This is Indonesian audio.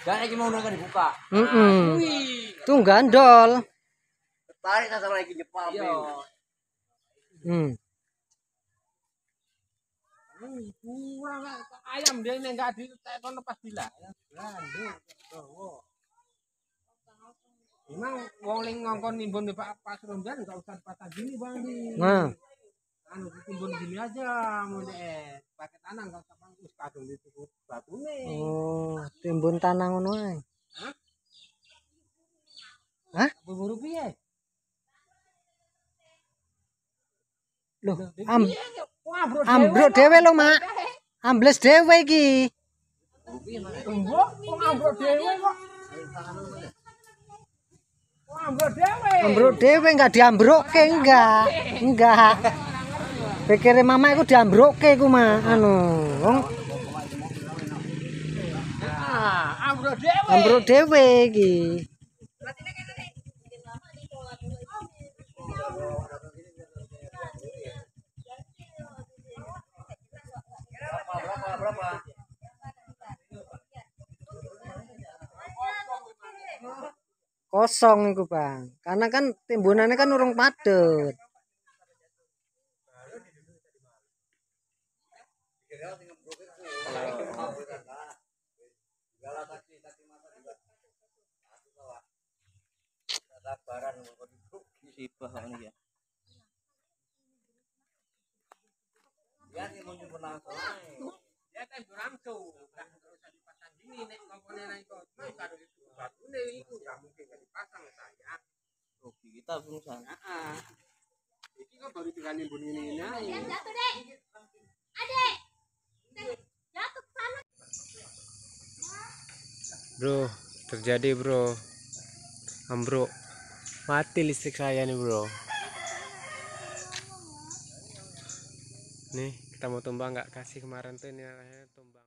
Gak lagi mau nongkrong dibuka. Tuh gandol. Tarik sama lagi nyepal. Kurang ayam dia ini enggak ditekan lepas bila. Memang wong ling ngongkon nimbun di Pak Serundan enggak usah patah gini Bang di. Nah, Anu timbun gini aja mau pakai tanah enggak usah bangkus kadung itu batune. oh, timbun tanah ngono ae. Hah? Berburu piye? Loh, ambruk dhewe lho, Mak. Ambles dhewe iki. Mbok ambruk dhewe kok. Ambruk dhewe. Ambruk dhewe enggak diambrukke, enggak. Pikire mama iku diambrukke iku, Mak. Anu, wong ambruk dhewe iki. Kosong iku, Bang. Karena kan timbunannya kan urung padet. Ya tempur langsung. Enggak usah dipasang gini nek ngomongnya nang itu. Karo itu batune iku enggak mungkin enggak dipasang saya. Rugi kita perusahaan. Heeh. Iki kok baru tinggal nimbun ini ae. Jatuh, Dek. Adek. Jatuh ke sana. Bro, terjadi bro, ambruk, mati listrik saya nih bro. Nih kita mau tumbang nggak kasih kemarin tuh ini tumbang.